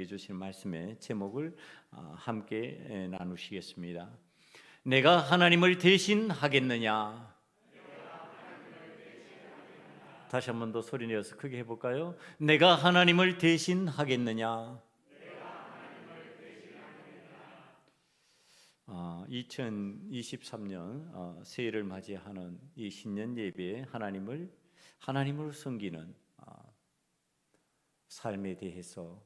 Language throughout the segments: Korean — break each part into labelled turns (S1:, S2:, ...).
S1: 우리에게 주신 말씀의 제목을 함께 나누시겠습니다. 내가 하나님을 대신하겠느냐? 다시 한 번 더 소리 내어서 크게 해볼까요? 내가 하나님을 대신하겠느냐? 2023년 새해를 맞이하는 이 신년 예배에 하나님을 섬기는 삶에 대해서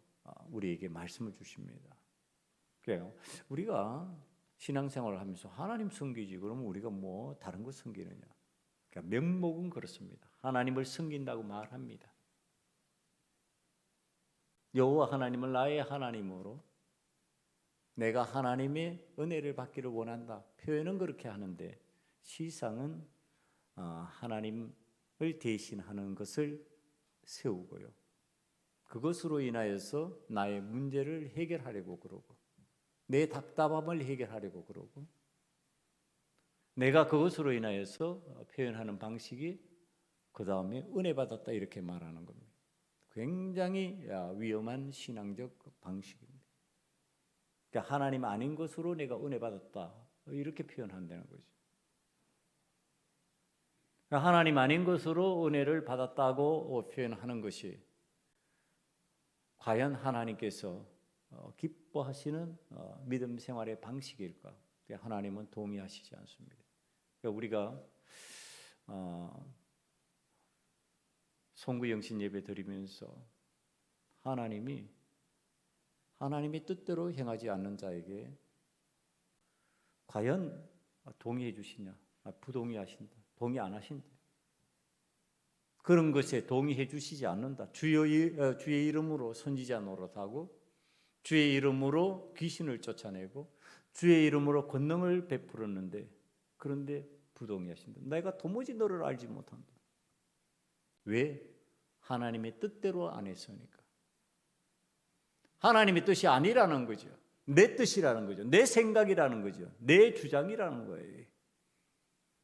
S1: 우리에게 말씀을 주십니다. 그래요. 우리가 신앙생활을 하면서 하나님 섬기지 그러면 우리가 뭐 다른 거 섬기느냐? 그러니까 명목은 그렇습니다. 하나님을 섬긴다고 말합니다. 여호와 하나님을 나의 하나님으로 내가 하나님의 은혜를 받기를 원한다. 표현은 그렇게 하는데 실상은 하나님을 대신하는 것을 세우고요. 그것으로 인하여서 나의 문제를 해결하려고 그러고 내 답답함을 해결하려고 그러고 내가 그것으로 인하여서 표현하는 방식이 그 다음에 은혜 받았다 이렇게 말하는 겁니다. 굉장히 위험한 신앙적 방식입니다. 그러니까 하나님 아닌 것으로 내가 은혜 받았다 이렇게 표현한다는 거죠. 그러니까 하나님 아닌 것으로 은혜를 받았다고 표현하는 것이 과연 하나님께서 기뻐하시는 믿음 생활의 방식일까? 하나님은 동의하시지 않습니다. 그러니까 우리가 송구영신 예배 드리면서 하나님이 뜻대로 행하지 않는 자에게 과연 동의해 주시냐? 부동의하신다. 동의 안 하신다. 그런 것에 동의해 주시지 않는다. 주의 이름으로 선지자 노릇하고 주의 이름으로 귀신을 쫓아내고 주의 이름으로 권능을 베풀었는데 그런데 부동의하신다. 내가 도무지 너를 알지 못한다. 왜? 하나님의 뜻대로 안 했으니까. 하나님의 뜻이 아니라는 거죠. 내 뜻이라는 거죠. 내 생각이라는 거죠. 내 주장이라는 거예요.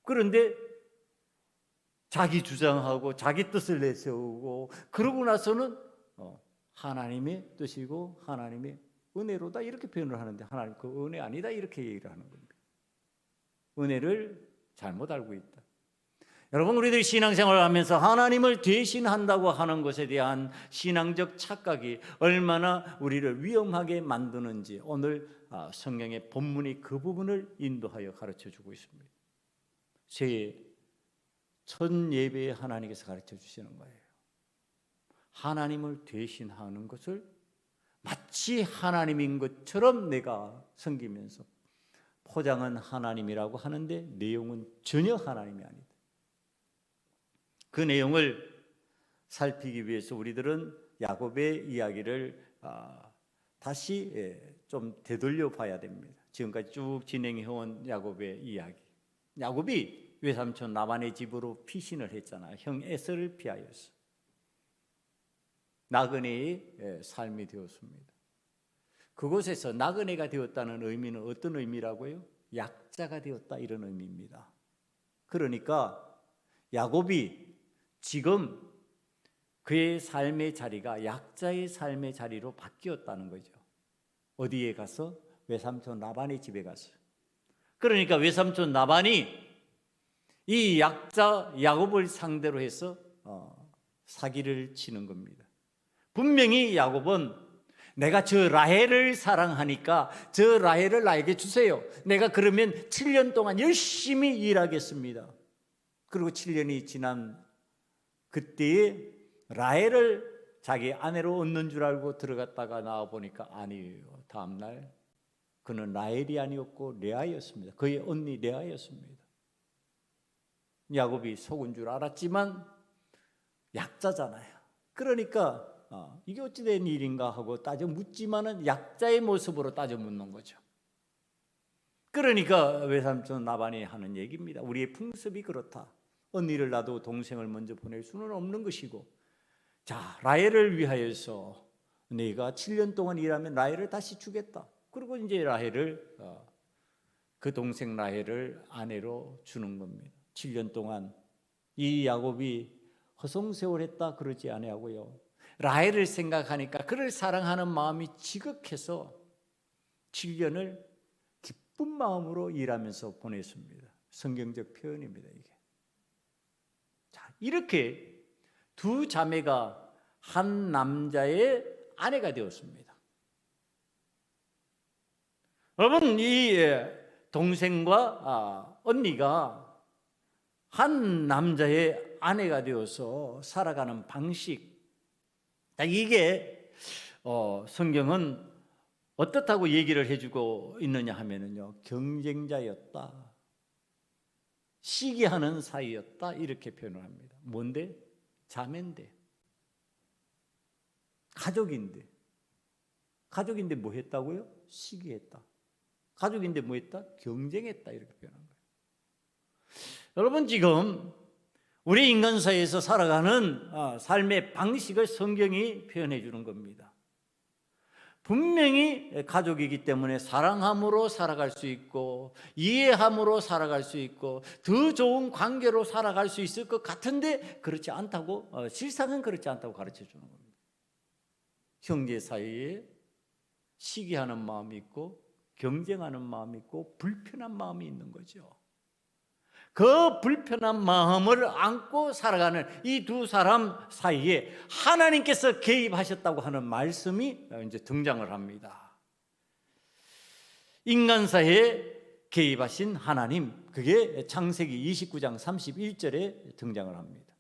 S1: 그런데 자기 주장하고 자기 뜻을 내세우고 그러고 나서는 하나님의 뜻이고 하나님의 은혜로다 이렇게 표현을 하는데 하나님 그 은혜 아니다 이렇게 얘기를 하는 겁니다. 은혜를 잘못 알고 있다. 여러분 우리들이 신앙생활을 하면서 하나님을 대신한다고 하는 것에 대한 신앙적 착각이 얼마나 우리를 위험하게 만드는지 오늘 성경의 본문이 그 부분을 인도하여 가르쳐주고 있습니다. 새해 첫 예배에 하나님께서 가르쳐 주시는 거예요. 하나님을 대신하는 것을 마치 하나님인 것처럼 내가 섬기면서 포장은 하나님이라고 하는데 내용은 전혀 하나님이 아니다. 그 내용을 살피기 위해서 우리들은 야곱의 이야기를 다시 좀 되돌려 봐야 됩니다. 지금까지 쭉 진행해온 야곱의 이야기. 야곱이 외삼촌 라반의 집으로 피신을 했잖아요. 형 에서를 피하여서 나그네의 삶이 되었습니다. 그곳에서 나그네가 되었다는 의미는 어떤 의미라고요? 약자가 되었다 이런 의미입니다. 그러니까 야곱이 지금 그의 삶의 자리가 약자의 삶의 자리로 바뀌었다는 거죠. 어디에 가서? 외삼촌 라반의 집에 가서. 그러니까 외삼촌 라반이 이 약자 야곱을 상대로 해서 사기를 치는 겁니다. 분명히 야곱은 내가 저 라헬을 사랑하니까 저 라헬을 나에게 주세요. 내가 그러면 7년 동안 열심히 일하겠습니다. 그리고 7년이 지난 그때에 라헬을 자기 아내로 얻는 줄 알고 들어갔다가 나와 보니까 아니에요. 다음날 그는 라헬이 아니었고 레아였습니다. 그의 언니 레아였습니다. 야곱이 속은 줄 알았지만 약자잖아요. 그러니까 이게 어찌된 일인가 하고 따져 묻지만은 약자의 모습으로 따져 묻는 거죠. 그러니까 외삼촌 라반이 하는 얘기입니다. 우리의 풍습이 그렇다. 언니를 놔도 동생을 먼저 보낼 수는 없는 것이고, 자 라헬을 위하여서 내가 7년 동안 일하면 라헬을 다시 주겠다. 그리고 이제 라헬을 그 동생 라헬을 아내로 주는 겁니다. 7년 동안 이 야곱이 허송세월했다 그러지 아니하고요. 라헬을 생각하니까 그를 사랑하는 마음이 지극해서 7년을 기쁜 마음으로 일하면서 보냈습니다. 성경적 표현입니다, 이게. 자, 이렇게 두 자매가 한 남자의 아내가 되었습니다. 여러분, 이 동생과 언니가 한 남자의 아내가 되어서 살아가는 방식, 이게 성경은 어떻다고 얘기를 해주고 있느냐 하면은요, 경쟁자였다, 시기하는 사이였다, 이렇게 표현을 합니다. 뭔데? 자매인데, 가족인데 뭐 했다고요? 시기했다. 가족인데 뭐 했다? 경쟁했다, 이렇게 표현한 거예요. 여러분, 지금 우리 인간 사회에서 살아가는 삶의 방식을 성경이 표현해 주는 겁니다. 분명히 가족이기 때문에 사랑함으로 살아갈 수 있고 이해함으로 살아갈 수 있고 더 좋은 관계로 살아갈 수 있을 것 같은데 그렇지 않다고, 실상은 그렇지 않다고 가르쳐 주는 겁니다. 형제 사이에 시기하는 마음이 있고 경쟁하는 마음이 있고 불편한 마음이 있는 거죠. 그 불편한 마음을 안고 살아가는 이 두 사람 사이에 하나님께서 개입하셨다고 하는 말씀이 이제 등장을 합니다. 인간 사이에 개입하신 하나님, 그게 창세기 29장 31절에 등장을 합니다.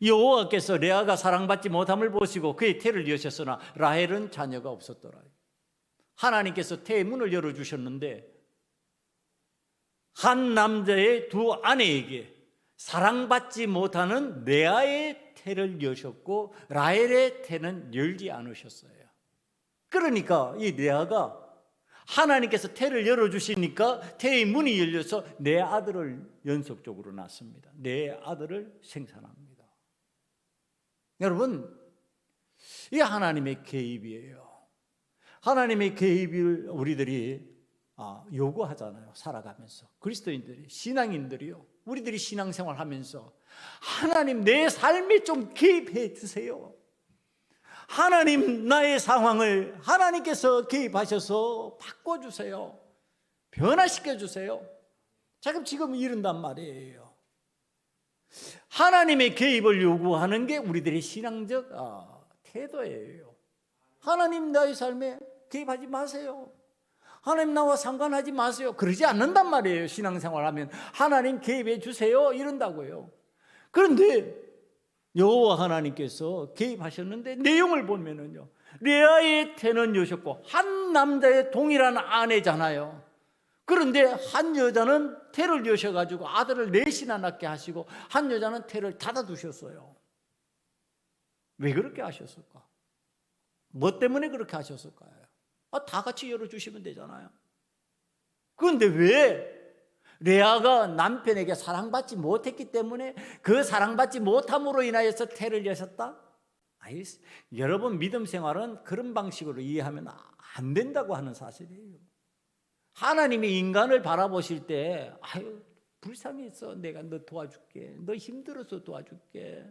S1: 여호와께서 레아가 사랑받지 못함을 보시고 그의 태를 여셨으나 라헬은 자녀가 없었더라. 하나님께서 태의 문을 열어주셨는데 한 남자의 두 아내에게 사랑받지 못하는 레아의 태를 여셨고 라헬의 태는 열지 않으셨어요. 그러니까 이 레아가 하나님께서 태를 열어주시니까 태의 문이 열려서 내 아들을 연속적으로 낳습니다. 내 아들을 생산합니다. 여러분, 이 하나님의 개입이에요. 하나님의 개입을 우리들이 요구하잖아요. 살아가면서 그리스도인들이, 신앙인들이요, 우리들이 신앙생활 하면서 하나님 내 삶에 좀 개입해 주세요. 하나님 나의 상황을 하나님께서 개입하셔서 바꿔주세요. 변화시켜 주세요. 지금 이른단 말이에요. 하나님의 개입을 요구하는 게 우리들의 신앙적 태도예요. 하나님 나의 삶에 개입하지 마세요. 하나님 나와 상관하지 마세요. 그러지 않는단 말이에요. 신앙생활하면 하나님 개입해 주세요 이런다고요. 그런데 여호와 하나님께서 개입하셨는데 내용을 보면은요, 레아의 태는 여셨고 한 남자의 동일한 아내잖아요. 그런데 한 여자는 태를 여셔가지고 아들을 넷이나 낳게 하시고 한 여자는 태를 닫아두셨어요. 왜 그렇게 하셨을까? 뭐 때문에 그렇게 하셨을까요? 다 같이 열어주시면 되잖아요. 그런데 왜 레아가 남편에게 사랑받지 못했기 때문에 그 사랑받지 못함으로 인하여서 태를 여셨다? 여러분, 믿음 생활은 그런 방식으로 이해하면 안 된다고 하는 사실이에요. 하나님이 인간을 바라보실 때 불쌍해서 내가 너 도와줄게, 너 힘들어서 도와줄게,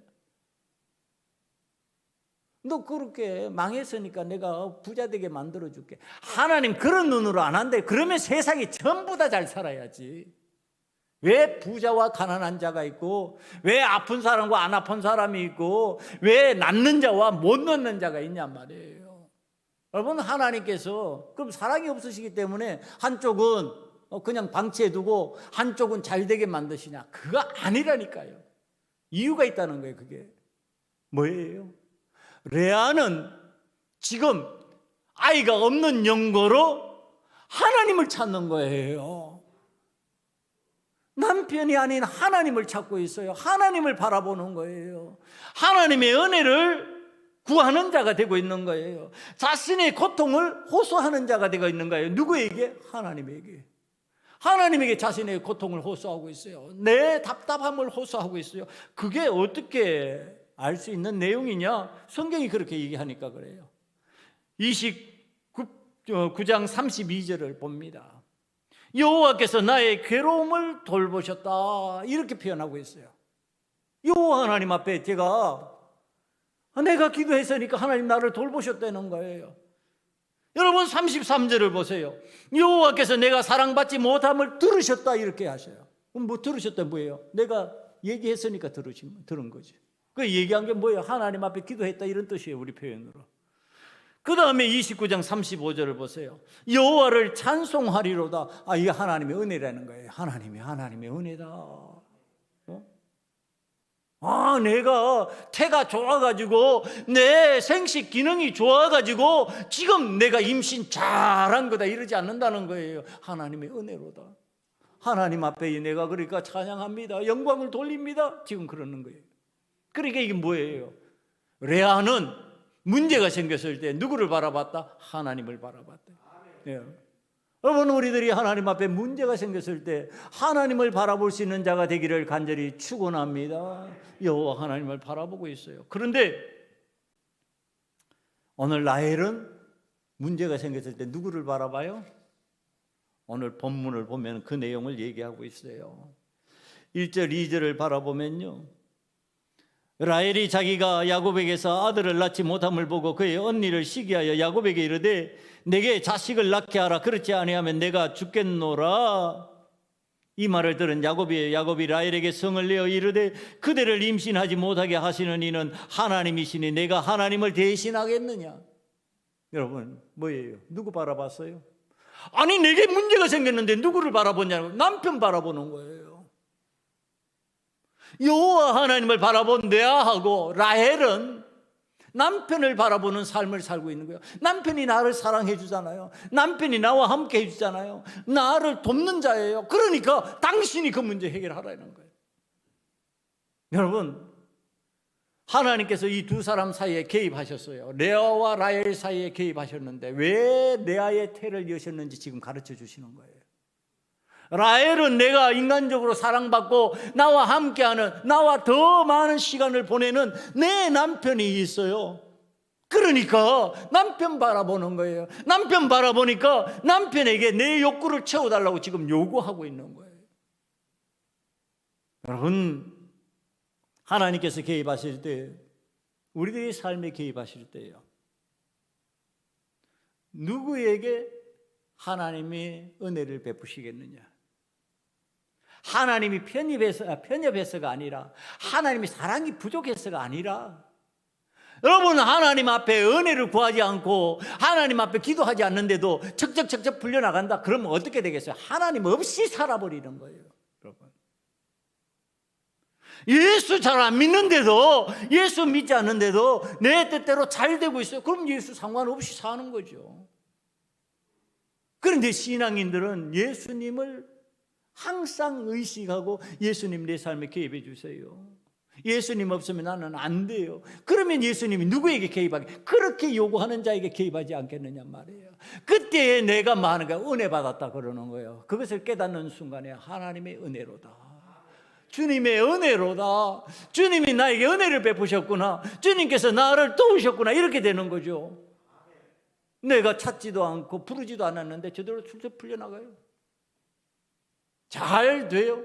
S1: 너 그렇게 망했으니까 내가 부자 되게 만들어줄게. 하나님 그런 눈으로 안 한대. 그러면 세상이 전부 다 잘 살아야지. 왜 부자와 가난한 자가 있고, 왜 아픈 사람과 안 아픈 사람이 있고, 왜 낳는 자와 못 낳는 자가 있냔 말이에요. 여러분, 하나님께서 그럼 사랑이 없으시기 때문에 한쪽은 그냥 방치해두고 한쪽은 잘 되게 만드시냐? 그거 아니라니까요. 이유가 있다는 거예요. 그게 뭐예요? 레아는 지금 아이가 없는 연고로 하나님을 찾는 거예요. 남편이 아닌 하나님을 찾고 있어요. 하나님을 바라보는 거예요. 하나님의 은혜를 구하는 자가 되고 있는 거예요. 자신의 고통을 호소하는 자가 되고 있는 거예요. 누구에게? 하나님에게. 하나님에게 자신의 고통을 호소하고 있어요. 내 답답함을 호소하고 있어요. 그게 어떻게 알 수 있는 내용이냐? 성경이 그렇게 얘기하니까 그래요. 29장 32절을 봅니다. 여호와께서 나의 괴로움을 돌보셨다, 이렇게 표현하고 있어요. 여호와 하나님 앞에 제가 내가 기도했으니까 하나님 나를 돌보셨다는 거예요. 여러분 33절을 보세요. 여호와께서 내가 사랑받지 못함을 들으셨다 이렇게 하셔요. 그럼 뭐 들으셨다 뭐예요? 내가 얘기했으니까 들은 거지. 그 얘기한 게 뭐예요? 하나님 앞에 기도했다 이런 뜻이에요. 우리 표현으로. 그 다음에 29장 35절을 보세요. 여호와를 찬송하리로다. 이게 하나님의 은혜라는 거예요. 하나님의 은혜다. 내가 태가 좋아가지고 내 생식 기능이 좋아가지고 지금 내가 임신 잘한 거다 이러지 않는다는 거예요. 하나님의 은혜로다. 하나님 앞에 내가 그러니까 찬양합니다. 영광을 돌립니다. 지금 그러는 거예요. 그러니까 이게 뭐예요? 레아는 문제가 생겼을 때 누구를 바라봤다? 하나님을 바라봤다. 네. 여러분 우리들이 하나님 앞에 문제가 생겼을 때 하나님을 바라볼 수 있는 자가 되기를 간절히 축원합니다. 여호와 하나님을 바라보고 있어요. 그런데 오늘 라헬은 문제가 생겼을 때 누구를 바라봐요? 오늘 본문을 보면 그 내용을 얘기하고 있어요. 1절 2절을 바라보면요, 라헬이 자기가 야곱에게서 아들을 낳지 못함을 보고 그의 언니를 시기하여 야곱에게 이르되 내게 자식을 낳게 하라. 그렇지 아니하면 내가 죽겠노라. 이 말을 들은 야곱이 라헬에게 성을 내어 이르되 그대를 임신하지 못하게 하시는 이는 하나님이시니 내가 하나님을 대신하겠느냐. 여러분 뭐예요? 누구 바라봤어요? 아니 내게 문제가 생겼는데 누구를 바라보냐고. 남편 바라보는 거예요. 여호와 하나님을 바라본 레아하고 라헬은 남편을 바라보는 삶을 살고 있는 거예요. 남편이 나를 사랑해 주잖아요. 남편이 나와 함께 해 주잖아요. 나를 돕는 자예요. 그러니까 당신이 그 문제 해결하라는 거예요. 여러분 하나님께서 이 두 사람 사이에 개입하셨어요. 레아와 라헬 사이에 개입하셨는데 왜 레아의 태를 여셨는지 지금 가르쳐 주시는 거예요. 라헬은 내가 인간적으로 사랑받고 나와 함께하는, 나와 더 많은 시간을 보내는 내 남편이 있어요. 그러니까 남편 바라보는 거예요. 남편 바라보니까 남편에게 내 욕구를 채워달라고 지금 요구하고 있는 거예요. 여러분 하나님께서 개입하실 때, 우리들의 삶에 개입하실 때요, 누구에게 하나님이 은혜를 베푸시겠느냐? 하나님이 편협해서가 아니라, 하나님이 사랑이 부족해서가 아니라, 여러분 하나님 앞에 은혜를 구하지 않고 하나님 앞에 기도하지 않는데도 척척척척 풀려나간다. 그러면 어떻게 되겠어요? 하나님 없이 살아버리는 거예요. 여러분 예수 잘 안 믿는데도, 예수 믿지 않는데도 내 뜻대로 잘 되고 있어요. 그럼 예수 상관없이 사는 거죠. 그런데 신앙인들은 예수님을 항상 의식하고 예수님 내 삶에 개입해 주세요. 예수님 없으면 나는 안 돼요. 그러면 예수님이 누구에게 개입하게? 그렇게 요구하는 자에게 개입하지 않겠느냐 말이에요. 그때 내가 뭐 하는 거야? 은혜 받았다 그러는 거예요. 그것을 깨닫는 순간에 하나님의 은혜로다, 주님의 은혜로다, 주님이 나에게 은혜를 베푸셨구나, 주님께서 나를 도우셨구나, 이렇게 되는 거죠. 내가 찾지도 않고 부르지도 않았는데 저대로 슬쩍 풀려나가요. 잘 돼요.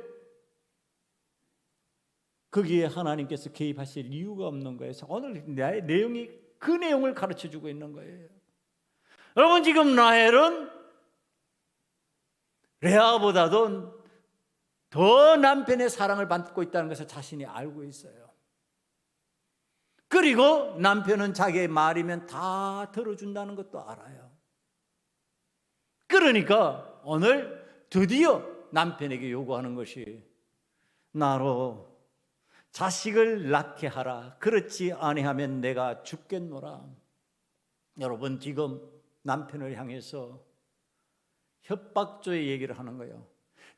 S1: 거기에 하나님께서 개입하실 이유가 없는 거예요. 오늘 나의 내용이 그 내용을 가르쳐주고 있는 거예요. 여러분 지금 라헬은 레아보다도 더 남편의 사랑을 받고 있다는 것을 자신이 알고 있어요. 그리고 남편은 자기의 말이면 다 들어준다는 것도 알아요. 그러니까 오늘 드디어 남편에게 요구하는 것이 나로 자식을 낳게 하라. 그렇지 아니하면 내가 죽겠노라. 여러분 지금 남편을 향해서 협박조의 얘기를 하는 거예요.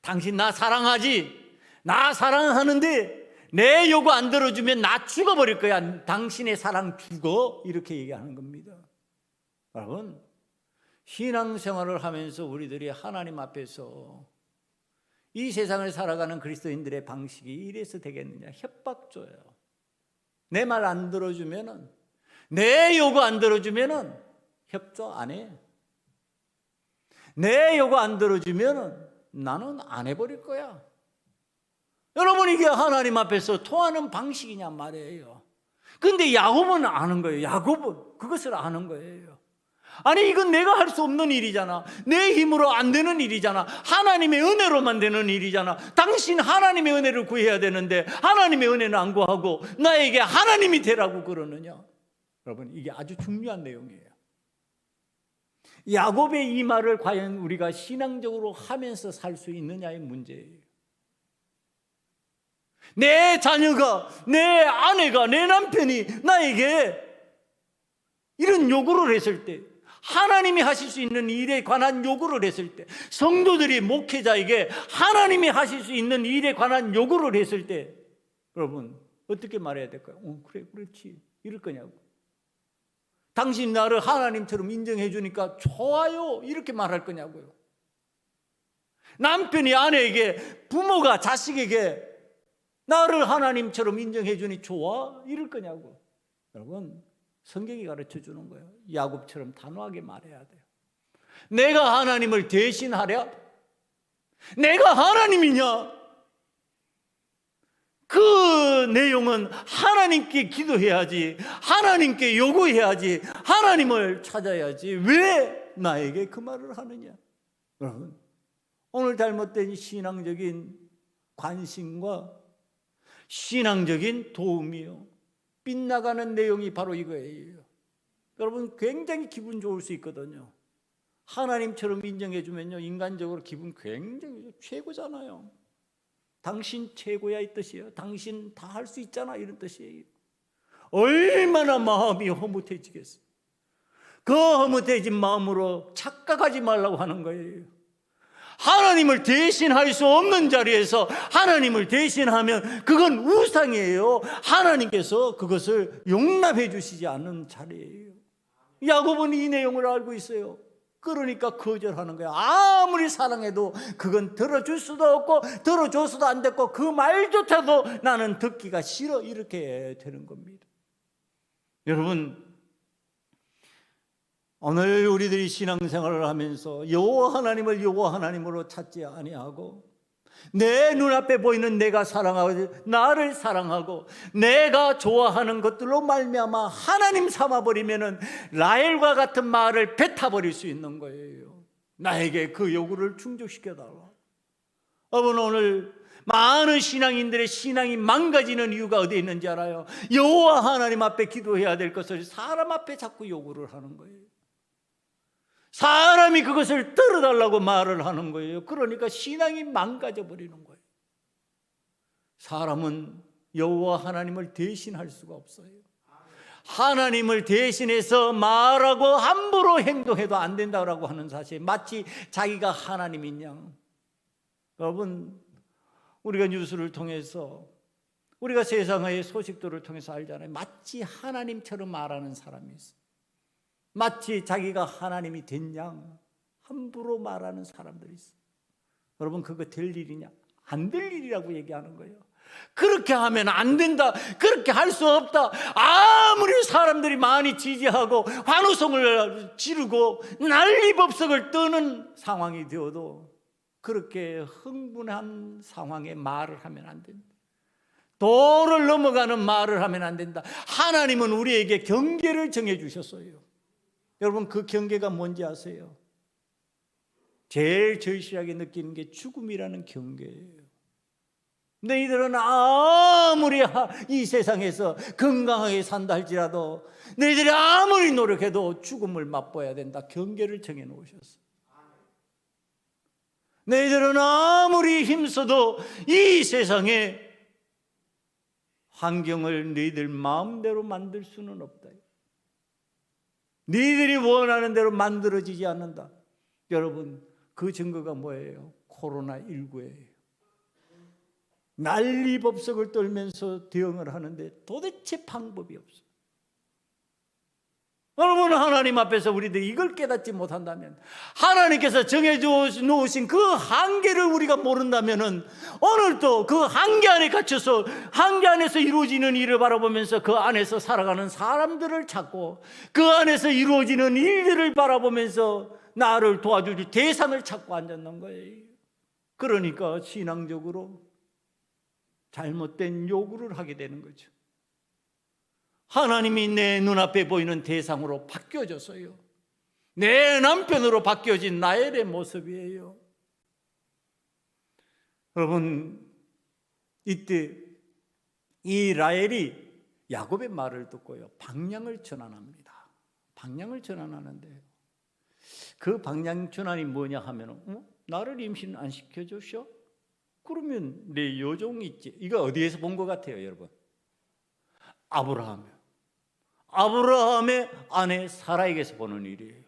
S1: 당신 나 사랑하지? 나 사랑하는데 내 요구 안 들어주면 나 죽어버릴 거야. 당신의 사랑 죽어. 이렇게 얘기하는 겁니다. 여러분 신앙생활을 하면서 우리들이 하나님 앞에서 이 세상을 살아가는 그리스도인들의 방식이 이래서 되겠느냐? 협박조예요. 내 말 안 들어주면은, 내 요구 안 들어주면은 협조 안 해. 내 요구 안 들어주면은 나는 안 해버릴 거야. 여러분 이게 하나님 앞에서 통하는 방식이냐 말이에요. 근데 야곱은 아는 거예요. 야곱은 그것을 아는 거예요. 아니, 이건 내가 할 수 없는 일이잖아. 내 힘으로 안 되는 일이잖아. 하나님의 은혜로만 되는 일이잖아. 당신 하나님의 은혜를 구해야 되는데 하나님의 은혜는 안 구하고 나에게 하나님이 되라고 그러느냐. 여러분, 이게 아주 중요한 내용이에요. 야곱의 이 말을 과연 우리가 신앙적으로 하면서 살 수 있느냐의 문제예요. 내 자녀가, 내 아내가, 내 남편이 나에게 이런 요구를 했을 때, 하나님이 하실 수 있는 일에 관한 요구를 했을 때, 성도들이 목회자에게 하나님이 하실 수 있는 일에 관한 요구를 했을 때, 여러분 어떻게 말해야 될까요? 그래, 그렇지, 이럴 거냐고. 당신 나를 하나님처럼 인정해 주니까 좋아요, 이렇게 말할 거냐고요. 남편이 아내에게, 부모가 자식에게 나를 하나님처럼 인정해 주니 좋아, 이럴 거냐고. 여러분, 성경이 가르쳐 주는 거예요. 야곱처럼 단호하게 말해야 돼요. 내가 하나님을 대신하랴? 내가 하나님이냐? 그 내용은 하나님께 기도해야지, 하나님께 요구해야지, 하나님을 찾아야지. 왜 나에게 그 말을 하느냐? 여러분, 오늘 잘못된 신앙적인 관심과 신앙적인 도움이요, 빗나가는 내용이 바로 이거예요. 여러분, 굉장히 기분 좋을 수 있거든요. 하나님처럼 인정해 주면요, 인간적으로 기분 굉장히 최고잖아요. 당신 최고야, 이 뜻이에요. 당신 다 할 수 있잖아, 이런 뜻이에요. 얼마나 마음이 허무해지겠어요. 그 허무해진 마음으로 착각하지 말라고 하는 거예요. 하나님을 대신할 수 없는 자리에서 하나님을 대신하면 그건 우상이에요. 하나님께서 그것을 용납해 주시지 않는 자리예요. 야곱은 이 내용을 알고 있어요. 그러니까 거절하는 거예요. 아무리 사랑해도 그건 들어줄 수도 없고 들어줘서도 안 됐고 그 말조차도 나는 듣기가 싫어, 이렇게 되는 겁니다. 여러분, 오늘 우리들이 신앙생활을 하면서 여호와 하나님을 여호와 하나님으로 찾지 아니하고 내 눈앞에 보이는 내가 사랑하고 나를 사랑하고 내가 좋아하는 것들로 말미암아 하나님 삼아버리면은 라헬과 같은 말을 뱉어버릴 수 있는 거예요. 나에게 그 요구를 충족시켜달라. 여러분, 오늘 많은 신앙인들의 신앙이 망가지는 이유가 어디에 있는지 알아요? 여호와 하나님 앞에 기도해야 될 것을 사람 앞에 자꾸 요구를 하는 거예요. 사람이 그것을 들어달라고 말을 하는 거예요. 그러니까 신앙이 망가져 버리는 거예요. 사람은 여호와 하나님을 대신할 수가 없어요. 하나님을 대신해서 말하고 함부로 행동해도 안 된다고 하는 사실, 마치 자기가 하나님인 양. 여러분, 우리가 뉴스를 통해서, 우리가 세상의 소식들을 통해서 알잖아요. 마치 하나님처럼 말하는 사람이 있어요. 마치 자기가 하나님이 된 양 함부로 말하는 사람들이 있어요. 여러분, 그거 될 일이냐? 안 될 일이라고 얘기하는 거예요. 그렇게 하면 안 된다, 그렇게 할 수 없다. 아무리 사람들이 많이 지지하고 환호성을 지르고 난리법석을 떠는 상황이 되어도 그렇게 흥분한 상황에 말을 하면 안 된다. 도를 넘어가는 말을 하면 안 된다. 하나님은 우리에게 경계를 정해 주셨어요. 여러분, 그 경계가 뭔지 아세요? 제일 절실하게 느끼는 게 죽음이라는 경계예요. 너희들은 아무리 이 세상에서 건강하게 산다 할지라도 너희들이 아무리 노력해도 죽음을 맛봐야 된다. 경계를 정해 놓으셨어요. 너희들은 아무리 힘써도 이 세상에 환경을 너희들 마음대로 만들 수는 없다. 너희들이 원하는 대로 만들어지지 않는다. 여러분, 그 증거가 뭐예요? 코로나19예요. 난리법석을 떨면서 대응을 하는데 도대체 방법이 없어요. 여러분, 하나님 앞에서 우리들이 이걸 깨닫지 못한다면, 하나님께서 정해 놓으신 그 한계를 우리가 모른다면 오늘도 그 한계 안에 갇혀서 한계 안에서 이루어지는 일을 바라보면서 그 안에서 살아가는 사람들을 찾고 그 안에서 이루어지는 일들을 바라보면서 나를 도와줄 대상을 찾고 앉았는 거예요. 그러니까 신앙적으로 잘못된 요구를 하게 되는 거죠. 하나님이 내 눈앞에 보이는 대상으로 바뀌어졌어요. 내 남편으로 바뀌어진 라헬의 모습이에요. 여러분, 이때 이 라헬이 야곱의 말을 듣고요, 방향을 전환합니다. 방향을 전환하는데 그 방향 전환이 뭐냐 하면, 나를 임신 안 시켜주셔? 그러면 내 여종이 있지. 이거 어디에서 본 것 같아요, 여러분? 아브라함의 아내 사라에게서 보는 일이에요.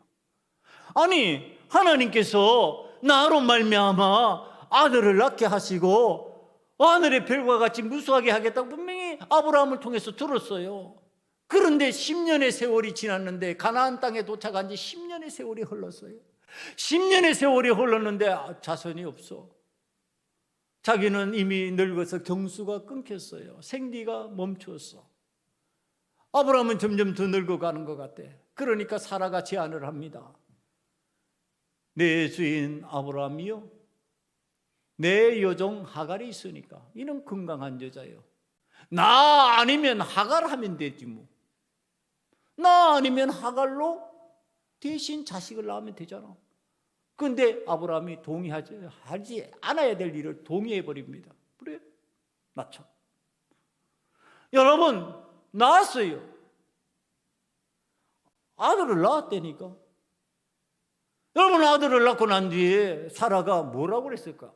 S1: 아니, 하나님께서 나로 말미암아 아들을 낳게 하시고 하늘의 별과 같이 무수하게 하겠다고 분명히 아브라함을 통해서 들었어요. 그런데 10년의 세월이 지났는데, 가나안 땅에 도착한 지 10년의 세월이 흘렀어요. 10년의 세월이 흘렀는데 자손이 없어. 자기는 이미 늙어서 경수가 끊겼어요. 생리가 멈췄어. 아브라함은 점점 더 늙어가는 것 같아. 그러니까 사라가 제안을 합니다. 내 주인 아브라함이요, 내 여종 하갈이 있으니까, 이는 건강한 여자예요. 나 아니면 하갈 하면 되지 뭐. 나 아니면 하갈로 대신 자식을 낳으면 되잖아. 그런데 아브라함이 하지 않아야 될 일을 동의해 버립니다. 그래, 낳자. 여러분, 낳았어요. 아들을 낳았다니까. 여러분, 아들을 낳고 난 뒤에 사라가 뭐라고 그랬을까?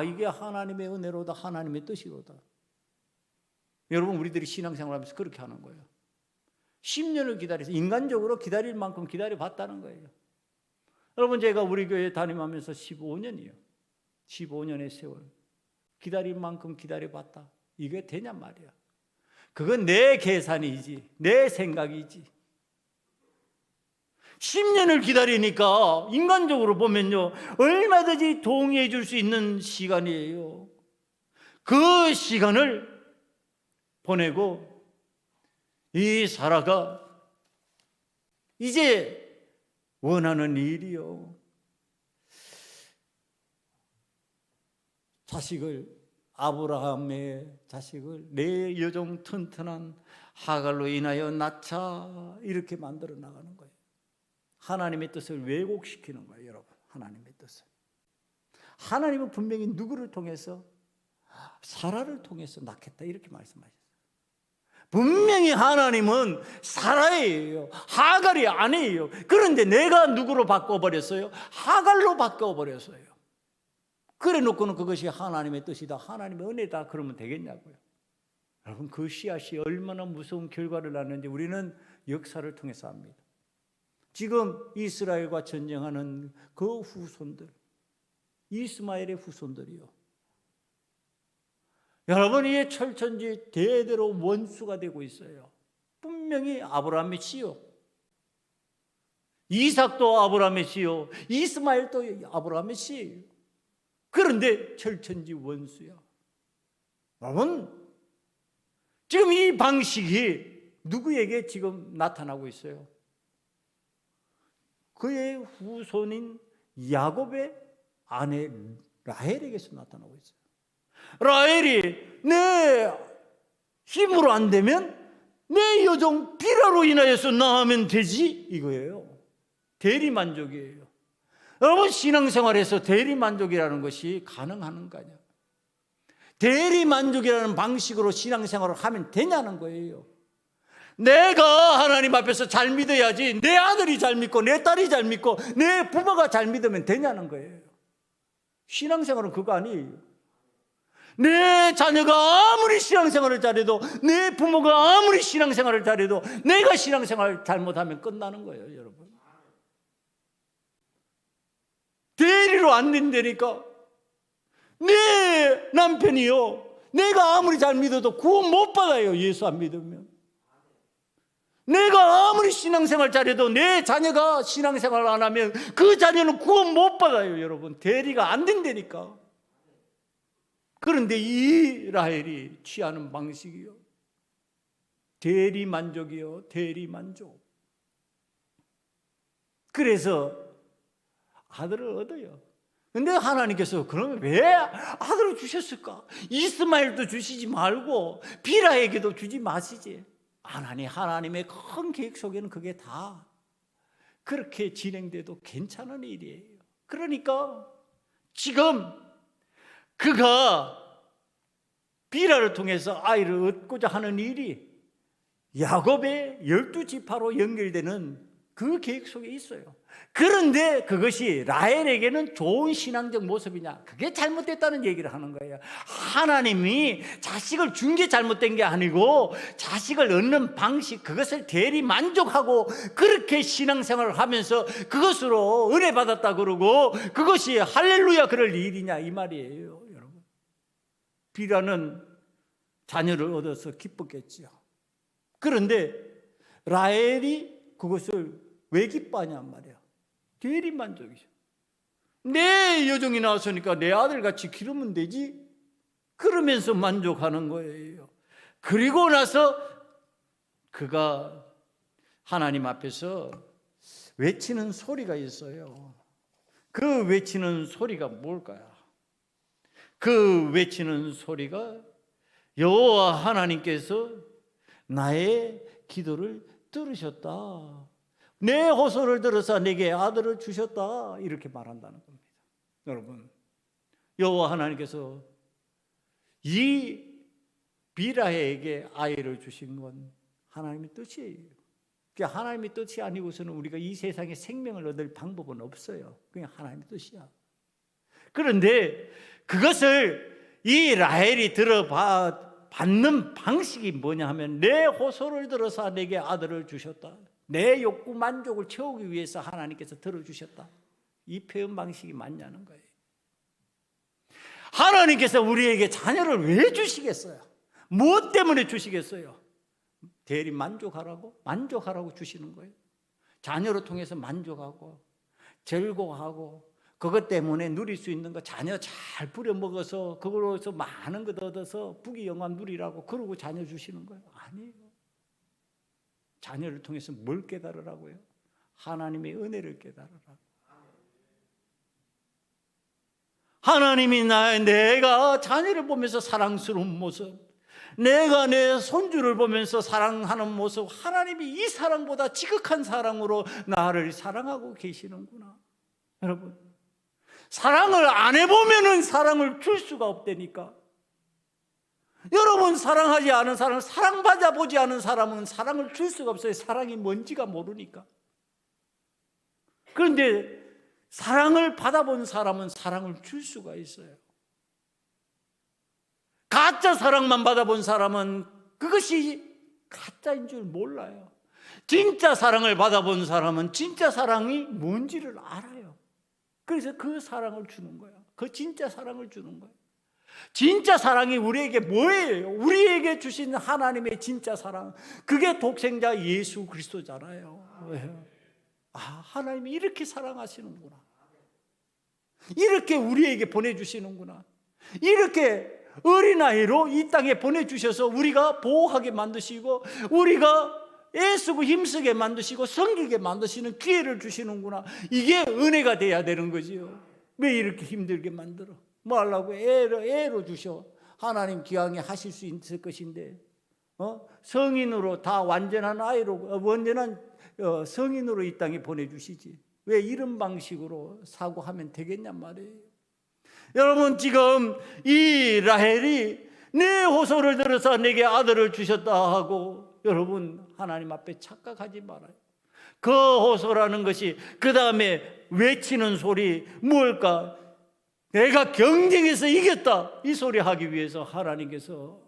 S1: 이게 하나님의 은혜로다, 하나님의 뜻이로다. 여러분, 우리들이 신앙생활하면서 그렇게 하는 거예요. 10년을 기다려서, 인간적으로 기다릴 만큼 기다려봤다는 거예요. 여러분, 제가 우리 교회 다니면서 15년이요. 15년의 세월 기다릴 만큼 기다려봤다. 이게 되냐 말이야. 그건 내 계산이지, 내 생각이지. 10년을 기다리니까 인간적으로 보면요, 얼마든지 동의해 줄 수 있는 시간이에요. 그 시간을 보내고 이 사라가 이제 원하는 일이요, 아브라함의 자식을 내 여종 튼튼한 하갈로 인하여 낳자, 이렇게 만들어 나가는 거예요. 하나님의 뜻을 왜곡시키는 거예요, 여러분. 하나님의 뜻을. 하나님은 분명히 누구를 통해서? 사라를 통해서 낳겠다, 이렇게 말씀하셨어요. 분명히 하나님은 사라예요, 하갈이 아니에요. 그런데 내가 누구로 바꿔버렸어요? 하갈로 바꿔버렸어요. 그래 놓고는 그것이 하나님의 뜻이다, 하나님의 은혜다, 그러면 되겠냐고요. 여러분, 그 씨앗이 얼마나 무서운 결과를 낳는지 우리는 역사를 통해서 압니다. 지금 이스라엘과 전쟁하는 그 후손들, 이스마엘의 후손들이요, 여러분, 이게 철천지 대대로 원수가 되고 있어요. 분명히 아브라함의 씨요, 이삭도 아브라함의 씨요, 이스마엘도 아브라함의 씨예요. 그런데 철천지 원수야. 여러분, 지금 이 방식이 누구에게 지금 나타나고 있어요? 그의 후손인 야곱의 아내 라헬에게서 나타나고 있어요. 라헬이 내 힘으로 안 되면 내 여종 비라로 인하여서 낳으면 되지, 이거예요. 대리만족이에요. 여러분, 신앙생활에서 대리만족이라는 것이 가능한가요? 대리만족이라는 방식으로 신앙생활을 하면 되냐는 거예요. 내가 하나님 앞에서 잘 믿어야지, 내 아들이 잘 믿고 내 딸이 잘 믿고 내 부모가 잘 믿으면 되냐는 거예요. 신앙생활은 그거 아니에요. 내 자녀가 아무리 신앙생활을 잘해도, 내 부모가 아무리 신앙생활을 잘해도 내가 신앙생활을 잘못하면 끝나는 거예요, 여러분. 대리로 안 된다니까. 내 남편이요, 내가 아무리 잘 믿어도 구원 못 받아요, 예수 안 믿으면. 내가 아무리 신앙생활 잘해도 내 자녀가 신앙생활 안 하면 그 자녀는 구원 못 받아요, 여러분. 대리가 안 된다니까. 그런데 이 라헬이 취하는 방식이요, 대리만족이요, 대리만족. 그래서 아들을 얻어요. 근데 하나님께서 그러면 왜 아들을 주셨을까? 이스마엘도 주시지 말고 비라에게도 주지 마시지. 하나님의 큰 계획 속에는 그게 다 그렇게 진행돼도 괜찮은 일이에요. 그러니까 지금 그가 비라를 통해서 아이를 얻고자 하는 일이 야곱의 12지파로 연결되는 그 계획 속에 있어요. 그런데 그것이 라헬에게는 좋은 신앙적 모습이냐? 그게 잘못됐다는 얘기를 하는 거예요. 하나님이 자식을 준 게 잘못된 게 아니고 자식을 얻는 방식, 그것을 대리 만족하고 그렇게 신앙생활을 하면서 그것으로 은혜 받았다 그러고 그것이 할렐루야 그럴 일이냐 이 말이에요. 여러분, 비라는 자녀를 얻어서 기뻤겠지요. 그런데 라헬이 그것을 왜 기뻐하냔 말이야. 대리만족이죠. 내 여종이 나왔으니까 내 아들같이 기르면 되지, 그러면서 만족하는 거예요. 그리고 나서 그가 하나님 앞에서 외치는 소리가 있어요. 그 외치는 소리가 뭘까요? 그 외치는 소리가 여호와 하나님께서 나의 기도를 들으셨다. 내 호소를 들어서 내게 아들을 주셨다. 이렇게 말한다는 겁니다. 여러분, 여호와 하나님께서 이 비라에게 아이를 주신 건 하나님의 뜻이에요. 그러니까 하나님의 뜻이 아니고서는 우리가 이 세상에 생명을 얻을 방법은 없어요. 그냥 하나님의 뜻이야. 그런데 그것을 이 라헬이 받는 방식이 뭐냐 하면 내 호소를 들어서 내게 아들을 주셨다. 내 욕구 만족을 채우기 위해서 하나님께서 들어주셨다. 이 표현 방식이 맞냐는 거예요. 하나님께서 우리에게 자녀를 왜 주시겠어요? 무엇 때문에 주시겠어요? 대리 만족하라고 주시는 거예요. 자녀를 통해서 만족하고 즐거워하고 그것 때문에 누릴 수 있는 거 자녀 잘 부려먹어서 그걸로서 많은 것 얻어서 부귀영화 누리라고 그러고 자녀 주시는 거예요? 아니에요. 자녀를 통해서 뭘 깨달으라고요? 하나님의 은혜를 깨달으라고. 하나님이 내가 자녀를 보면서 사랑스러운 모습, 내가 내 손주를 보면서 사랑하는 모습, 하나님이 이 사랑보다 지극한 사랑으로 나를 사랑하고 계시는구나. 여러분, 사랑을 안 해보면은 사랑을 줄 수가 없다니까. 여러분, 사랑하지 않은 사람, 사랑받아 보지 않은 사람은 사랑을 줄 수가 없어요. 사랑이 뭔지가 모르니까. 그런데 사랑을 받아본 사람은 사랑을 줄 수가 있어요. 가짜 사랑만 받아본 사람은 그것이 가짜인 줄 몰라요. 진짜 사랑을 받아본 사람은 진짜 사랑이 뭔지를 알아요. 그래서 그 사랑을 주는 거예요. 그 진짜 사랑을 주는 거예요. 진짜 사랑이 우리에게 뭐예요? 우리에게 주신 하나님의 진짜 사랑, 그게 독생자 예수 그리스도잖아요. 왜요? 하나님이 이렇게 사랑하시는구나. 이렇게 우리에게 보내주시는구나. 이렇게 어린아이로 이 땅에 보내주셔서 우리가 보호하게 만드시고 우리가 애쓰고 힘쓰게 만드시고 섬기게 만드시는 기회를 주시는구나. 이게 은혜가 돼야 되는 거지요. 왜 이렇게 힘들게 만들어? 뭐 하려고 애로 주셔. 하나님 기왕에 하실 수 있을 것인데 성인으로 다 완전한 아이로 완전한 성인으로 이 땅에 보내주시지. 왜 이런 방식으로 사고하면 되겠냔 말이에요. 여러분, 지금 이 라헬이 내 호소를 들어서 내게 아들을 주셨다 하고, 여러분 하나님 앞에 착각하지 말아요. 그 호소라는 것이 그 다음에 외치는 소리 뭘까? 내가 경쟁에서 이겼다 이 소리 하기 위해서 하나님께서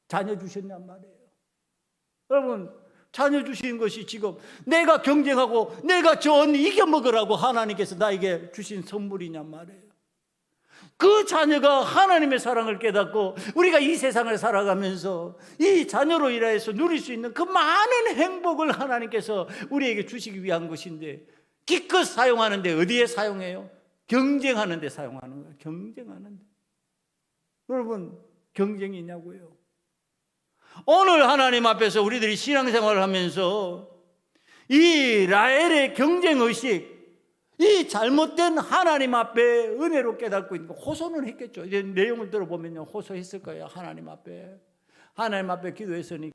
S1: 자녀 주셨냔 말이에요. 여러분, 자녀 주신 것이 지금 내가 경쟁하고 내가 저 언니 이겨먹으라고 하나님께서 나에게 주신 선물이냔 말이에요. 그 자녀가 하나님의 사랑을 깨닫고 우리가 이 세상을 살아가면서 이 자녀로 인해서 누릴 수 있는 그 많은 행복을 하나님께서 우리에게 주시기 위한 것인데 기껏 사용하는데 어디에 사용해요? 경쟁하는 데 사용하는 거예요. 경쟁하는 데. 여러분, 경쟁이냐고요? 오늘 하나님 앞에서 우리들이 신앙생활을 하면서 이 라헬의 경쟁의식, 이 잘못된 하나님 앞에 은혜로 깨닫고 있는 거, 호소는 했겠죠. 이제 내용을 들어보면요, 호소했을 거예요. 하나님 앞에 기도했으니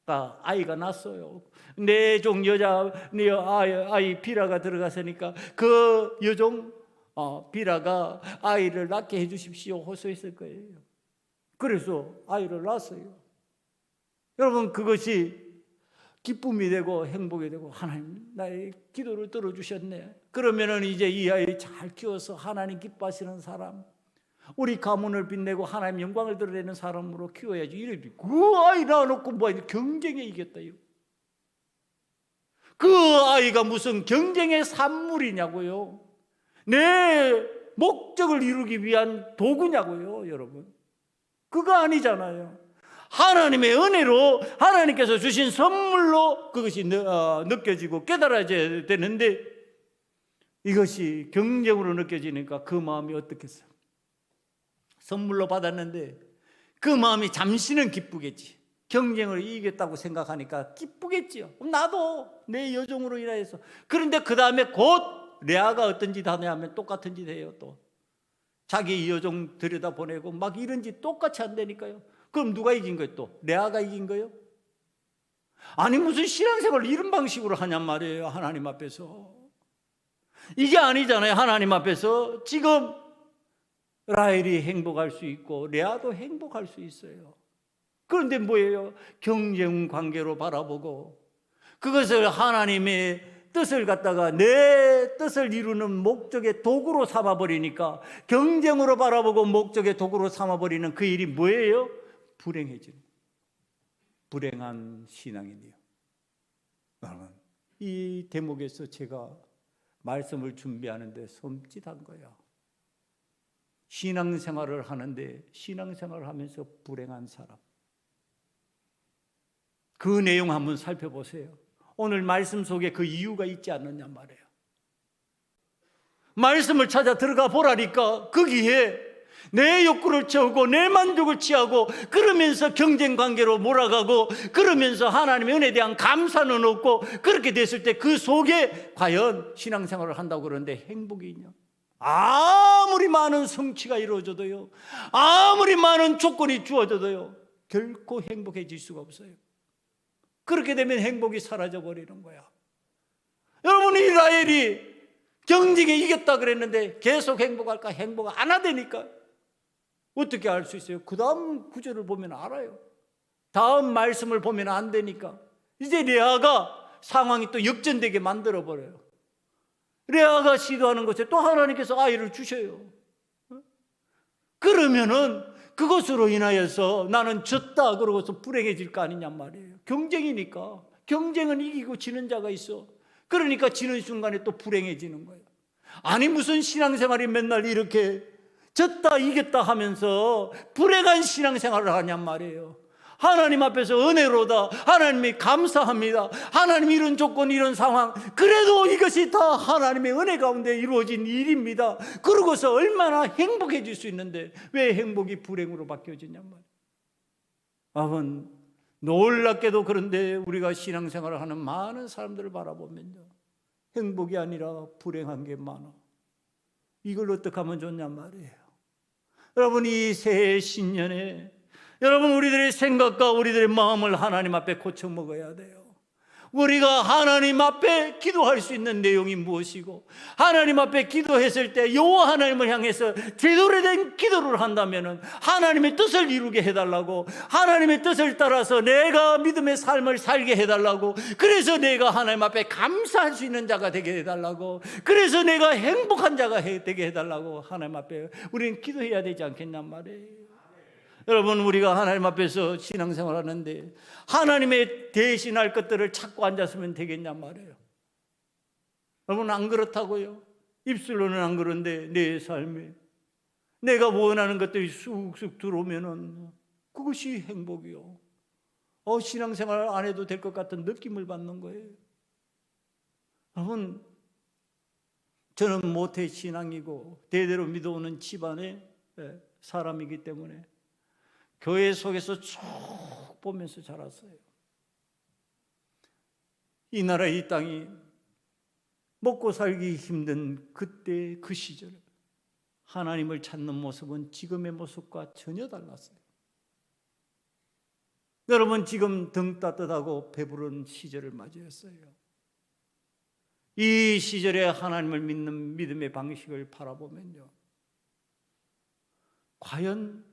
S1: 아이가 낳았어요. 내 종 여자 내 아이 비라가 들어갔으니까 그 여종 비라가 아이를 낳게 해주십시오 호소했을 거예요. 그래서 아이를 낳았어요. 여러분, 그것이 기쁨이 되고 행복이 되고, 하나님 나의 기도를 들어주셨네. 그러면은 이제 이 아이 잘 키워서 하나님 기뻐하시는 사람, 우리 가문을 빛내고 하나님 영광을 드러내는 사람으로 키워야지. 이래 그 아이 낳아놓고 뭐 경쟁에 이겼다요. 그 아이가 무슨 경쟁의 산물이냐고요. 내 목적을 이루기 위한 도구냐고요. 여러분, 그거 아니잖아요. 하나님의 은혜로 하나님께서 주신 선물로 그것이 느껴지고 깨달아져야 되는데, 이것이 경쟁으로 느껴지니까 그 마음이 어떻겠어요? 선물로 받았는데 그 마음이 잠시는 기쁘겠지. 경쟁을 이기겠다고 생각하니까 기쁘겠지요. 나도 내 여종으로 인하여서. 그런데 그 다음에 곧 레아가 어떤 짓 하냐 하면 똑같은 짓 해요. 또 자기 여종 들여다보내고 막 이런 짓 똑같이 한다니까요. 그럼 누가 이긴 거예요? 또 레아가 이긴 거예요? 아니, 무슨 신앙생활을 이런 방식으로 하냔 말이에요. 하나님 앞에서 이게 아니잖아요. 하나님 앞에서 지금 라헬이 행복할 수 있고 레아도 행복할 수 있어요. 그런데 뭐예요? 경쟁 관계로 바라보고 그것을 하나님의 뜻을 갖다가 내 뜻을 이루는 목적의 도구로 삼아버리니까, 경쟁으로 바라보고 목적의 도구로 삼아버리는 그 일이 뭐예요? 불행해지는, 불행한 신앙이네요. 이 대목에서 제가 말씀을 준비하는데 섬찟한 거예요. 신앙생활을 하는데 신앙생활을 하면서 불행한 사람, 그 내용 한번 살펴보세요. 오늘 말씀 속에 그 이유가 있지 않느냐 말이에요. 말씀을 찾아 들어가 보라니까 거기에 내 욕구를 채우고 내 만족을 취하고 그러면서 경쟁관계로 몰아가고 그러면서 하나님의 은혜에 대한 감사는 없고, 그렇게 됐을 때 그 속에 과연 신앙생활을 한다고 그러는데 행복이 있냐? 아무리 많은 성취가 이루어져도요, 아무리 많은 조건이 주어져도요, 결코 행복해질 수가 없어요. 그렇게 되면 행복이 사라져 버리는 거야. 여러분, 이스라엘이 경쟁에 이겼다 그랬는데 계속 행복할까? 행복 안 하다니까. 어떻게 알 수 있어요? 그 다음 구절을 보면 알아요. 다음 말씀을 보면 안 되니까. 이제 레아가 상황이 또 역전되게 만들어 버려요. 레아가 시도하는 것에 또 하나님께서 아이를 주셔요. 그러면은 그것으로 인하여서 나는 졌다 그러고서 불행해질 거 아니냔 말이에요. 경쟁이니까. 경쟁은 이기고 지는 자가 있어. 그러니까 지는 순간에 또 불행해지는 거예요. 아니, 무슨 신앙생활이 맨날 이렇게 졌다 이겼다 하면서 불행한 신앙생활을 하냔 말이에요. 하나님 앞에서 은혜로다, 하나님이 감사합니다, 하나님 이런 조건 이런 상황, 그래도 이것이 다 하나님의 은혜 가운데 이루어진 일입니다. 그러고서 얼마나 행복해질 수 있는데 왜 행복이 불행으로 바뀌어지냔 말이에요. 여러분, 놀랍게도 그런데 우리가 신앙생활을 하는 많은 사람들을 바라보면요, 행복이 아니라 불행한 게 많아. 이걸 어떻게 하면 좋냔 말이에요. 여러분, 이 새해 신년에 여러분, 우리들의 생각과 우리들의 마음을 하나님 앞에 고쳐 먹어야 돼요. 우리가 하나님 앞에 기도할 수 있는 내용이 무엇이고, 하나님 앞에 기도했을 때 여호와 하나님을 향해서 제대로 된 기도를 한다면 하나님의 뜻을 이루게 해달라고, 하나님의 뜻을 따라서 내가 믿음의 삶을 살게 해달라고, 그래서 내가 하나님 앞에 감사할 수 있는 자가 되게 해달라고, 그래서 내가 행복한 자가 되게 해달라고 하나님 앞에 우리는 기도해야 되지 않겠냔 말이에요. 여러분, 우리가 하나님 앞에서 신앙생활 하는데 하나님의 대신할 것들을 찾고 앉았으면 되겠냔 말이에요. 여러분, 안 그렇다고요? 입술로는 안 그런데 내 삶에 내가 원하는 것들이 쑥쑥 들어오면은 그것이 행복이요. 신앙생활 안 해도 될 것 같은 느낌을 받는 거예요. 여러분, 저는 모태 신앙이고 대대로 믿어오는 집안의 사람이기 때문에 교회 속에서 쭉 보면서 자랐어요. 이 나라 이 땅이 먹고 살기 힘든 그때 그 시절 하나님을 찾는 모습은 지금의 모습과 전혀 달랐어요. 여러분, 지금 등 따뜻하고 배부른 시절을 맞이했어요. 이 시절에 하나님을 믿는 믿음의 방식을 바라보면요, 과연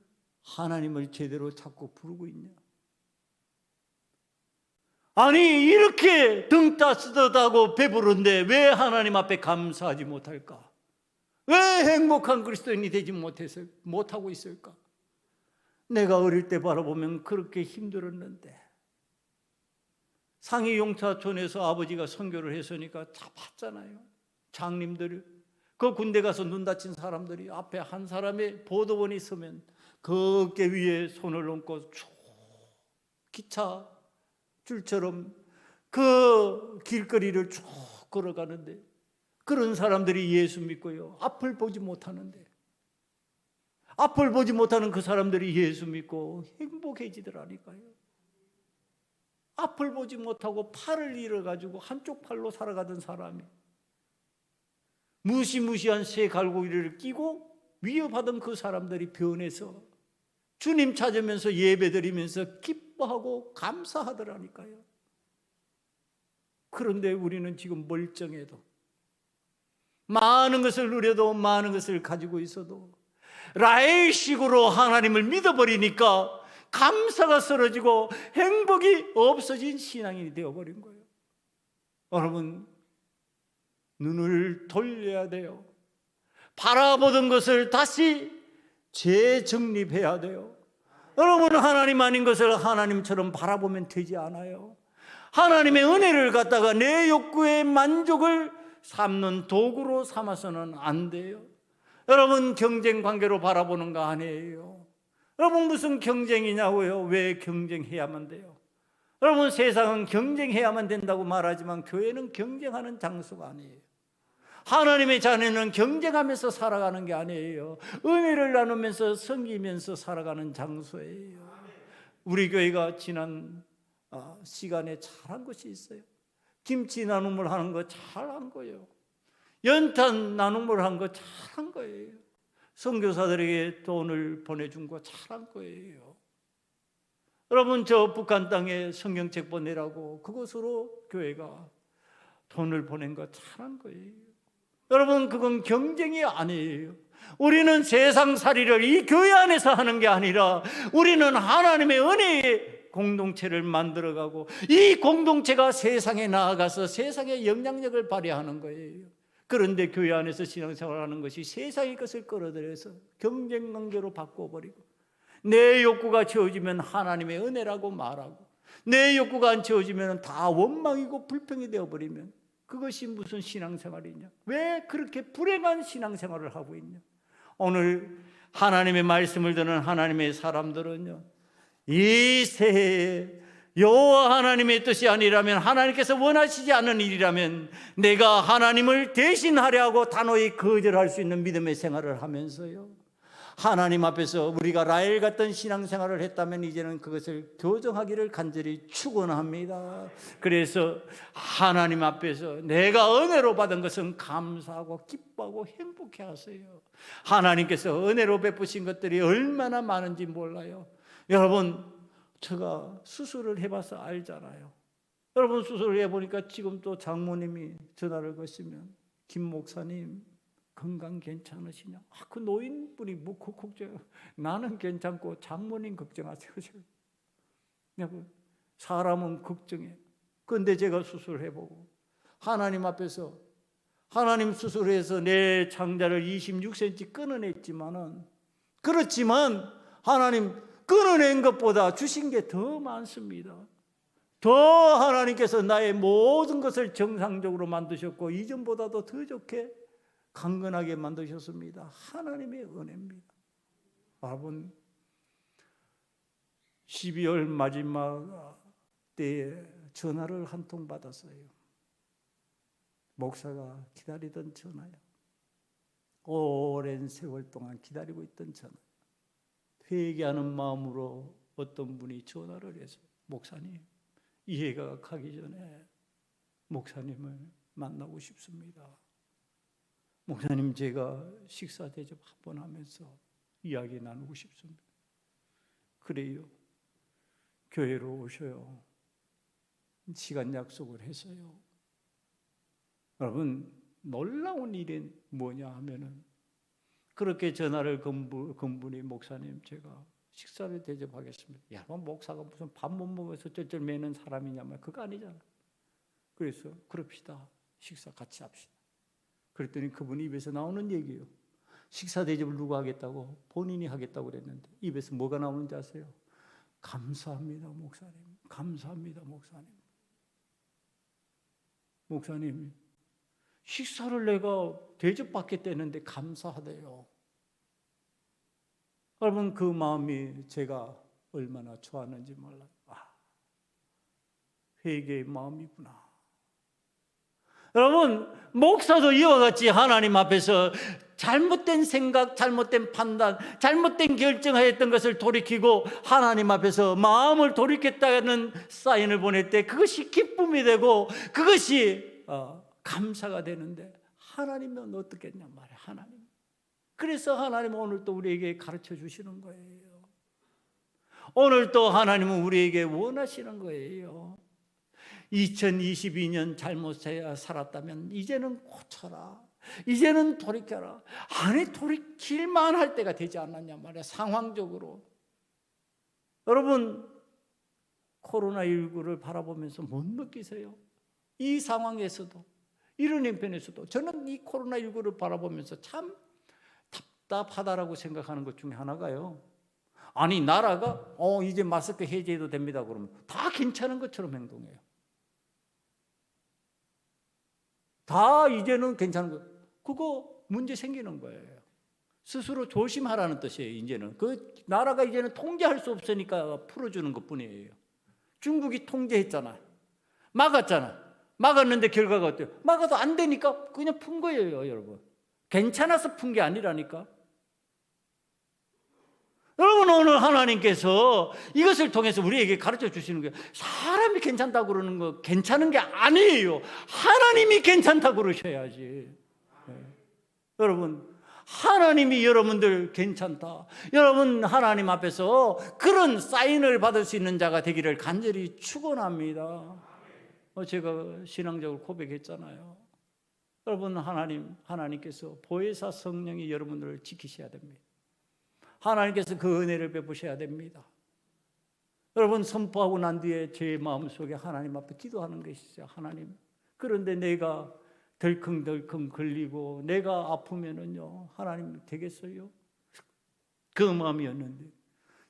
S1: 하나님을 제대로 찾고 부르고 있냐? 아니, 이렇게 등 따뜻하고 배부른데 왜 하나님 앞에 감사하지 못할까? 왜 행복한 그리스도인이 되지 못하고 있을까? 내가 어릴 때 바라보면 그렇게 힘들었는데, 상해용차촌에서 아버지가 선교를 했으니까 다 봤잖아요. 장님들, 그 군대 가서 눈 다친 사람들이 앞에 한 사람의 보도원이 있으면 그 어깨 위에 손을 얹고 쭉 기차 줄처럼 그 길거리를 쭉 걸어가는데, 그런 사람들이 예수 믿고요, 앞을 보지 못하는데, 앞을 보지 못하는 그 사람들이 예수 믿고 행복해지더라니까요. 앞을 보지 못하고 팔을 잃어가지고 한쪽 팔로 살아가던 사람이 무시무시한 새 갈고리를 끼고 위협하던 그 사람들이 변해서 주님 찾으면서 예배드리면서 기뻐하고 감사하더라니까요. 그런데 우리는 지금 멀쩡해도, 많은 것을 누려도, 많은 것을 가지고 있어도 라헬식으로 하나님을 믿어버리니까 감사가 쓰러지고 행복이 없어진 신앙인이 되어버린 거예요. 여러분, 눈을 돌려야 돼요. 바라보던 것을 다시 재정립해야 돼요. 여러분, 하나님 아닌 것을 하나님처럼 바라보면 되지 않아요. 하나님의 은혜를 갖다가 내 욕구의 만족을 삼는 도구로 삼아서는 안 돼요. 여러분, 경쟁 관계로 바라보는 거 아니에요. 여러분, 무슨 경쟁이냐고요? 왜 경쟁해야만 돼요? 여러분, 세상은 경쟁해야만 된다고 말하지만 교회는 경쟁하는 장소가 아니에요. 하나님의 자녀는 경쟁하면서 살아가는 게 아니에요. 은혜를 나누면서 섬기면서 살아가는 장소예요. 우리 교회가 지난 시간에 잘한 것이 있어요. 김치 나눔을 하는 거 잘한 거예요. 연탄 나눔을 한 거 잘한 거예요. 선교사들에게 돈을 보내준 거 잘한 거예요. 여러분, 저 북한 땅에 성경책 보내라고 그것으로 교회가 돈을 보낸 거 잘한 거예요. 여러분, 그건 경쟁이 아니에요. 우리는 세상살이를 이 교회 안에서 하는 게 아니라 우리는 하나님의 은혜의 공동체를 만들어가고 이 공동체가 세상에 나아가서 세상에 영향력을 발휘하는 거예요. 그런데 교회 안에서 신앙생활하는 것이 세상의 것을 끌어들여서 경쟁관계로 바꿔버리고, 내 욕구가 채워지면 하나님의 은혜라고 말하고, 내 욕구가 안 채워지면 다 원망이고 불평이 되어버리면 그것이 무슨 신앙생활이냐? 왜 그렇게 불행한 신앙생활을 하고 있냐? 오늘 하나님의 말씀을 듣는 하나님의 사람들은요, 이 새해에 여호와 하나님의 뜻이 아니라면, 하나님께서 원하시지 않는 일이라면 내가 하나님을 대신하려 하고 단호히 거절할 수 있는 믿음의 생활을 하면서요, 하나님 앞에서 우리가 라헬 같은 신앙생활을 했다면 이제는 그것을 교정하기를 간절히 축원합니다. 그래서 하나님 앞에서 내가 은혜로 받은 것은 감사하고 기뻐하고 행복해 하세요. 하나님께서 은혜로 베푸신 것들이 얼마나 많은지 몰라요. 여러분, 제가 수술을 해봐서 알잖아요. 여러분, 수술을 해보니까 지금 또 장모님이 전화를 거시면, 김 목사님 건강 괜찮으시냐? 그 노인분이 뭐 걱정, 나는 괜찮고 장모님 걱정하세요. 사람은 걱정해. 그런데 제가 수술을 해보고 하나님 앞에서, 하나님 수술해서 내 창자를 26cm 끊어냈지만은, 그렇지만 하나님 끊어낸 것보다 주신 게 더 많습니다. 더 하나님께서 나의 모든 것을 정상적으로 만드셨고 이전보다도 더 좋게 강건하게 만드셨습니다. 하나님의 은혜입니다. 여러분, 12월 마지막 때에 전화를 한 통 받았어요. 목사가 기다리던 전화요. 오랜 세월 동안 기다리고 있던 전화. 회개하는 마음으로 어떤 분이 전화를 해서, 목사님, 이해가 가기 전에 목사님을 만나고 싶습니다. 목사님, 제가 식사 대접 한번 하면서 이야기 나누고 싶습니다. 그래요. 교회로 오셔요. 시간 약속을 했어요. 여러분, 놀라운 일이 뭐냐 하면은, 그렇게 전화를 건분이 목사님 제가 식사를 대접하겠습니다. 야, 목사가 무슨 밥 못 먹어서 쩔쩔매는 사람이냐면 그거 아니잖아. 그래서 그럽시다. 식사 같이 합시다. 그랬더니 그분 입에서 나오는 얘기예요. 식사 대접을 누가 하겠다고? 본인이 하겠다고 그랬는데 입에서 뭐가 나오는지 아세요? 감사합니다, 목사님. 감사합니다, 목사님. 목사님, 식사를 내가 대접받겠다는데 감사하대요. 여러분, 그 마음이 제가 얼마나 좋았는지 몰라요. 회개의 마음이구나. 여러분, 목사도 이와 같이 하나님 앞에서 잘못된 생각, 잘못된 판단, 잘못된 결정하였던 것을 돌이키고 하나님 앞에서 마음을 돌이켰다는 사인을 보낼 때 그것이 기쁨이 되고 그것이 감사가 되는데, 하나님은 어떻겠냐 말이에요. 하나님. 그래서 하나님은 오늘 또 우리에게 가르쳐 주시는 거예요. 오늘 또 하나님은 우리에게 원하시는 거예요. 2022년 잘못 살았다면 이제는 고쳐라. 이제는 돌이켜라. 아니, 돌이킬만 할 때가 되지 않았냐 말이야. 상황적으로. 여러분, 코로나19를 바라보면서 못 느끼세요? 이 상황에서도, 이런 형편에서도 저는 이 코로나19를 바라보면서 참 답답하다라고 생각하는 것 중에 하나가요, 아니, 나라가 이제 마스크 해제해도 됩니다 그러면 다 괜찮은 것처럼 행동해요. 다 이제는 괜찮은 거. 그거 문제 생기는 거예요. 스스로 조심하라는 뜻이에요. 이제는 그 나라가 이제는 통제할 수 없으니까 풀어주는 것뿐이에요. 중국이 통제했잖아. 막았잖아. 막았는데 결과가 어때요? 막아도 안 되니까 그냥 푼 거예요, 여러분. 괜찮아서 푼 게 아니라니까. 여러분, 오늘 하나님께서 이것을 통해서 우리에게 가르쳐 주시는 거예요. 사람이 괜찮다고 그러는 거 괜찮은 게 아니에요. 하나님이 괜찮다고 그러셔야지. 네. 여러분, 하나님이 여러분들 괜찮다, 여러분 하나님 앞에서 그런 사인을 받을 수 있는 자가 되기를 간절히 축원합니다. 제가 신앙적으로 고백했잖아요. 여러분, 하나님께서 보혜사 성령이 여러분들을 지키셔야 됩니다. 하나님께서 그 은혜를 베푸셔야 됩니다. 여러분, 선포하고 난 뒤에 제 마음속에 하나님 앞에 기도하는 것이죠. 하나님, 그런데 내가 덜컹덜컹 걸리고 내가 아프면은요, 하나님 되겠어요? 그 마음이었는데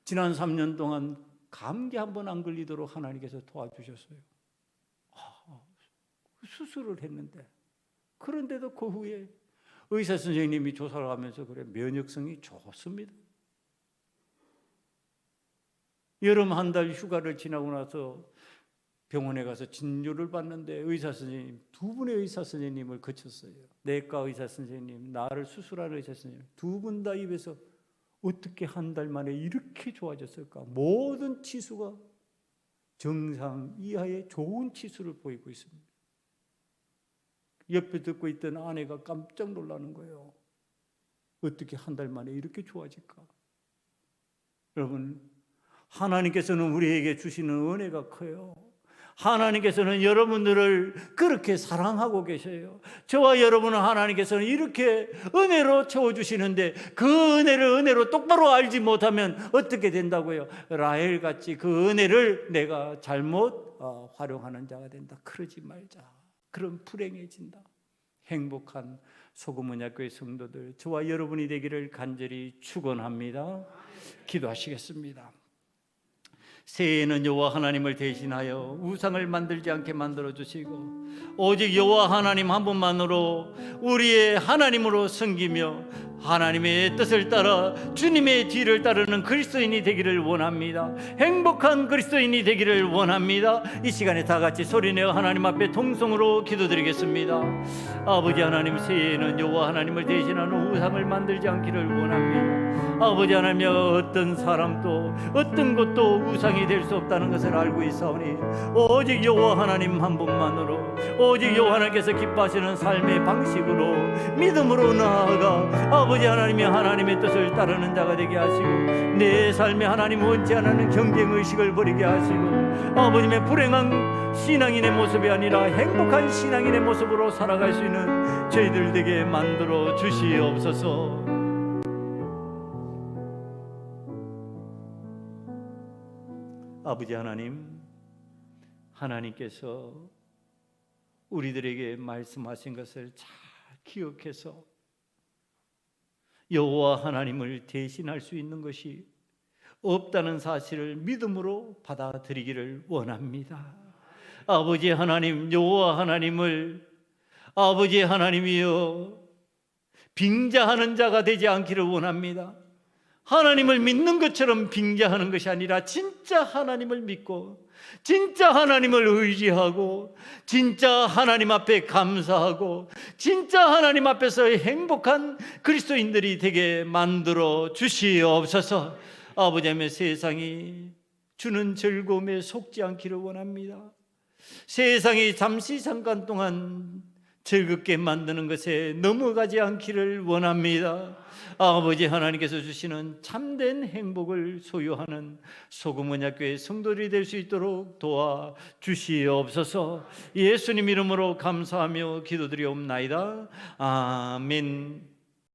S1: 지난 3년 동안 감기 한 번 안 걸리도록 하나님께서 도와주셨어요. 수술을 했는데, 그런데도 그 후에 의사 선생님이 조사를 하면서 그래, 면역성이 좋습니다. 여름 한 달 휴가를 지나고 나서 병원에 가서 진료를 받는데 의사 선생님, 두 분의 의사 선생님을 거쳤어요. 내과 의사 선생님, 나를 수술하는 의사 선생님, 두 분 다 입에서 어떻게 한 달 만에 이렇게 좋아졌을까? 모든 치수가 정상 이하의 좋은 치수를 보이고 있습니다. 옆에 듣고 있던 아내가 깜짝 놀라는 거예요. 어떻게 한 달 만에 이렇게 좋아질까? 여러분, 하나님께서는 우리에게 주시는 은혜가 커요. 하나님께서는 여러분들을 그렇게 사랑하고 계셔요. 저와 여러분은 하나님께서는 이렇게 은혜로 채워주시는데 그 은혜로 똑바로 알지 못하면 어떻게 된다고요? 라헬같이 그 은혜를 내가 잘못 활용하는 자가 된다. 그러지 말자. 그럼 불행해진다. 행복한 소금언약교회 성도들, 저와 여러분이 되기를 간절히 축원합니다. 기도하시겠습니다. 새해에는 여호와 하나님을 대신하여 우상을 만들지 않게 만들어 주시고 오직 여호와 하나님 한 분만으로 우리의 하나님으로 섬기며 하나님의 뜻을 따라 주님의 뒤를 따르는 그리스도인이 되기를 원합니다. 행복한 그리스도인이 되기를 원합니다. 이 시간에 다 같이 소리내어 하나님 앞에 통성으로 기도드리겠습니다. 아버지 하나님, 새해에는 여호와 하나님을 대신하는 우상을 만들지 않기를 원합니다. 아버지 하나님, 어떤 사람도 어떤 것도 우상이 될 수 없다는 것을 알고 있사오니 오직 여호와 하나님 한 분만으로, 오직 여호와 하나님께서 기뻐하시는 삶의 방식으로 믿음으로 나아가 아버지 하나님이 하나님의 뜻을 따르는 자가 되게 하시고, 내 삶에 하나님 원치 않는 경쟁의식을 버리게 하시고, 아버님의 불행한 신앙인의 모습이 아니라 행복한 신앙인의 모습으로 살아갈 수 있는 저희들 되게 만들어 주시옵소서. 아버지 하나님, 하나님께서 우리들에게 말씀하신 것을 잘 기억해서 여호와 하나님을 대신할 수 있는 것이 없다는 사실을 믿음으로 받아들이기를 원합니다. 아버지 하나님, 여호와 하나님을 아버지 하나님이여 빙자하는 자가 되지 않기를 원합니다. 하나님을 믿는 것처럼 빙자하는 것이 아니라 진짜 하나님을 믿고 진짜 하나님을 의지하고 진짜 하나님 앞에 감사하고 진짜 하나님 앞에서 행복한 그리스도인들이 되게 만들어 주시옵소서. 아버지 하나님, 세상이 주는 즐거움에 속지 않기를 원합니다. 세상이 잠시 잠깐 동안 즐겁게 만드는 것에 넘어가지 않기를 원합니다. 아버지 하나님께서 주시는 참된 행복을 소유하는 소금언약교회 성도들이 될 수 있도록 도와 주시옵소서. 예수님 이름으로 감사하며 기도드리옵나이다. 아멘.